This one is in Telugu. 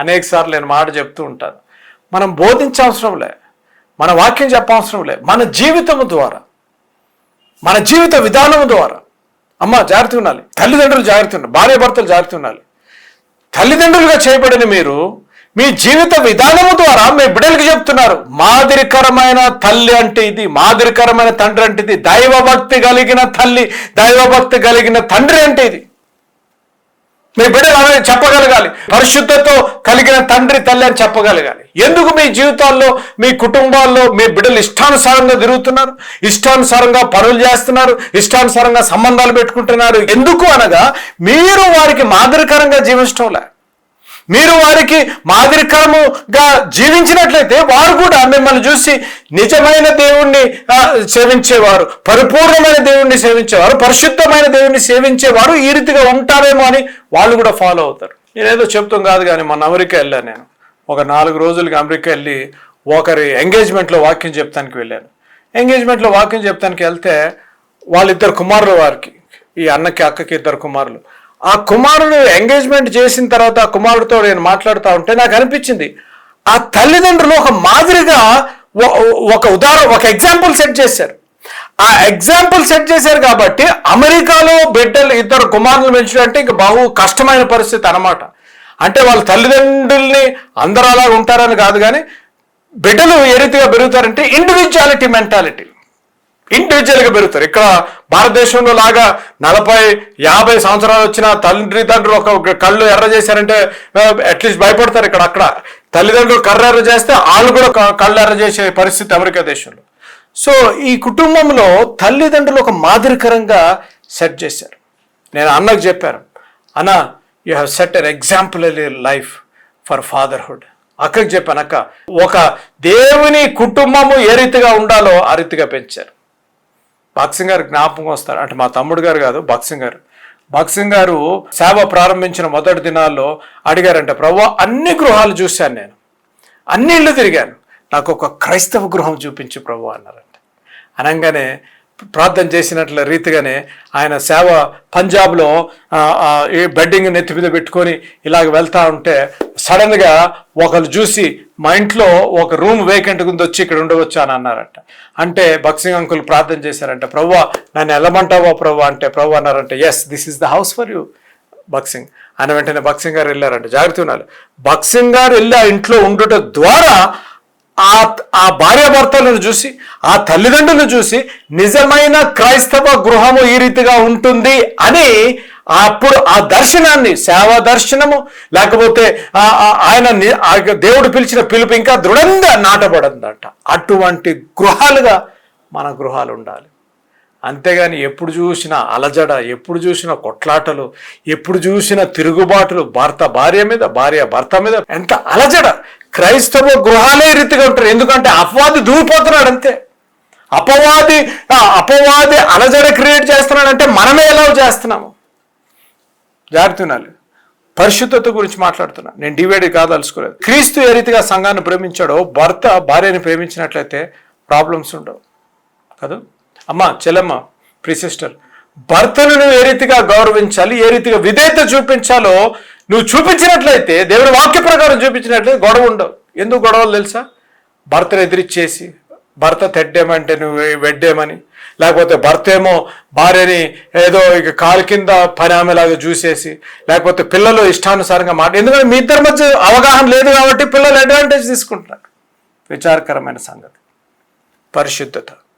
అనేక సార్లు నేను మాట చెప్తూ ఉంటాను, మనం బోధించవసరం లే, మన వాక్యం చెప్పవసరం లే, మన జీవితం ద్వారా, మన జీవిత విధానం ద్వారా. అమ్మ జాగ్రత్త ఉండాలి, తల్లిదండ్రులు జాగ్రత్త ఉండాలి, భార్యాభర్తలు జాగ్రత్త ఉండాలి. తల్లిదండ్రులుగా చేయబడిన మీరు మీ జీవిత విధానము ద్వారా మీ బిడ్డలకి చెప్తున్నారు, మాదిరికరమైన తల్లి అంటే ఇది, మాదిరికరమైన తండ్రి అంటే ఇది, దైవభక్తి కలిగిన తల్లి, దైవభక్తి కలిగిన తండ్రి అంటే ఇది. మీ బిడ్డలు అనేది చెప్పగలగాలి, పరిశుద్ధతో కలిగిన తండ్రి తల్లి అని చెప్పగలగాలి. ఎందుకు మీ జీవితాల్లో, మీ కుటుంబాల్లో మీ బిడ్డలు ఇష్టానుసారంగా తిరుగుతున్నారు, ఇష్టానుసారంగా పనులు చేస్తున్నారు, ఇష్టానుసారంగా సంబంధాలు పెట్టుకుంటున్నారు? ఎందుకు అనగా మీరు వారికి మాదిరికరంగా జీవించడంలే. మీరు వారికి మాదిరికరముగా జీవించినట్లయితే వారు కూడా మిమ్మల్ని చూసి నిజమైన దేవుణ్ణి సేవించేవారు, పరిపూర్ణమైన దేవుణ్ణి సేవించేవారు, పరిశుద్ధమైన దేవుణ్ణి సేవించేవారు ఈ రీతిగా ఉంటారేమో అని వాళ్ళు కూడా ఫాలో అవుతారు. నేనేదో చెప్తాం కాదు, కానీ మొన్న అమెరికా వెళ్ళాను. నేను ఒక 4 రోజులకి అమెరికా వెళ్ళి ఒకరి ఎంగేజ్మెంట్లో వాక్యం చెప్తానికి వెళ్ళాను. ఎంగేజ్మెంట్లో వాక్యం చెప్తానికి వెళ్తే వాళ్ళిద్దరు కుమారులు, వారికి, ఈ అన్నకి అక్కకి 2 కుమారులు. ఆ కుమారుడు ఎంగేజ్మెంట్ చేసిన తర్వాత ఆ కుమారుడితో నేను మాట్లాడుతూ ఉంటే నాకు అనిపించింది, ఆ తల్లిదండ్రులు ఒక మాదిరిగా ఒక ఎగ్జాంపుల్ సెట్ చేశారు. ఆ ఎగ్జాంపుల్ సెట్ చేశారు కాబట్టి అమెరికాలో బిడ్డలు 2 కుమారులు పెంచడం అంటే ఇంకా బహు కష్టమైన పరిస్థితి అన్నమాట. అంటే వాళ్ళ తల్లిదండ్రుల్ని అందరూ అలా ఉంటారని కాదు, కానీ బిడ్డలు ఏ రీతిగా పెరుగుతారంటే ఇండివిజువాలిటీ మెంటాలిటీ, ఇండివిజువల్గా పెరుగుతారు. ఇక్కడ భారతదేశంలో లాగా 40-50 సంవత్సరాలు వచ్చిన తండ్రులు ఒక కళ్ళు ఎర్ర చేశారంటే అట్లీస్ట్ భయపడతారు. అక్కడ తల్లిదండ్రులు కర్ర ఎర్ర చేస్తే వాళ్ళు కూడా కళ్ళు ఎర్ర చేసే పరిస్థితి అమెరికా దేశంలో. సో ఈ కుటుంబంలో తల్లిదండ్రులు ఒక మాదిరికరంగా సెట్ చేశారు. నేను అన్నకు చెప్పాను, అన్న you have set an exemplary life for fatherhood. అక్కకి చెప్పాను, అక్క ఒక దేవుని కుటుంబము ఏ రీతిగా ఉండాలో ఆ రీతిగా పెంచారు. బాక్సింగ్ గారు జ్ఞాపకం వస్తారు, అంటే మా తమ్ముడు గారు కాదు, బాక్సింగ్ గారు సేవ ప్రారంభించిన మొదటి దినాల్లో అడిగారంట, ప్రభువా అన్ని గృహాలు చూశాను, నేను అన్ని ఇళ్ళు తిరిగాను, నాకు ఒక క్రైస్తవ గృహం చూపించు ప్రభువా అన్నారంట. అనగానే ప్రార్థన చేసినట్ల రీతిగానే ఆయన సేవ పంజాబ్లో ఏ బెడ్డింగ్ నెత్తి మీద పెట్టుకొని ఇలాగ వెళ్తా ఉంటే సడన్గా ఒకరు చూసి మా ఇంట్లో ఒక రూమ్ వేకెంట్ గుంది, వచ్చి ఇక్కడ ఉండవచ్చు అని అన్నారంట. అంటే బాక్సింగ్ అంకుల్ ప్రార్థన చేశారంట, ప్రభువా నన్ను వెళ్ళమంటావా ప్రభువా అంటే, ప్రభు అన్నారంట, yes this is the house for you boxing అని. వెంటనే బాక్సింగ్ గారు వెళ్ళారంట. జాగ్రత్త ఉన్నారు, బాక్సింగ్ గారు వెళ్ళి ఆ ఇంట్లో ఉండటం ద్వారా ఆ భార్యాభర్తలను చూసి, ఆ తల్లిదండ్రులను చూసి నిజమైన క్రైస్తవ గృహము ఈ రీతిగా ఉంటుంది అని అప్పుడు ఆ దర్శనాన్ని, సేవా దర్శనము లేకపోతే ఆయన దేవుడు పిలిచిన పిలుపు ఇంకా దృఢంగా నాటబడిందంట. అటువంటి గృహాలుగా మన గృహాలు ఉండాలి. అంతేగాని ఎప్పుడు చూసినా అలజడ, ఎప్పుడు చూసినా కొట్లాటలు, ఎప్పుడు చూసినా తిరుగుబాటులు, భార్య మీద, భార్య భర్త మీద, ఎంత అలజడ. క్రైస్తవ గృహాలే రీతిగా ఉంటారు, ఎందుకంటే అపవాది దూరిపోతున్నాడు అంతే. అపవాది అలజడ క్రియేట్ చేస్తున్నాడంటే మనమే ఎలా చేస్తున్నాము. జాగ్రత్తనాలి, పరిశుద్ధత గురించి మాట్లాడుతున్నా, నేను డివైడ్ కాదలుచుకోలేదు. క్రీస్తు ఏ రీతిగా సంఘాన్ని ప్రేమించాడో భర్త భార్యని ప్రేమించినట్లయితే ప్రాబ్లమ్స్ ఉండవు కదా. అమ్మ, చెల్లెమ్మ, ప్రీ సిస్టర్, భర్తను నువ్వు ఏ రీతిగా గౌరవించాలి, ఏ రీతిగా విధేయత చూపించాలో నువ్వు చూపించినట్లయితే, దేవుని వాక్య ప్రకారం చూపించినట్లయితే గొడవ ఉండవు. ఎందుకు గొడవలు తెలుసా? భర్తను ఎదిరిచ్చేసి, భర్త తెడ్డేమంటే నువ్వు వెడ్డేమని, లేకపోతే భర్త ఏమో భార్యని ఏదో ఇక కాలు కింద పని ఆమెలాగా చూసేసి, లేకపోతే పిల్లలు ఇష్టానుసారంగా ఎందుకంటే మీ ఇద్దరి మధ్య అవగాహన లేదు కాబట్టి పిల్లలు అడ్వాంటేజ్ తీసుకుంటున్నారు. విచారకరమైన సంగతి. పరిశుద్ధత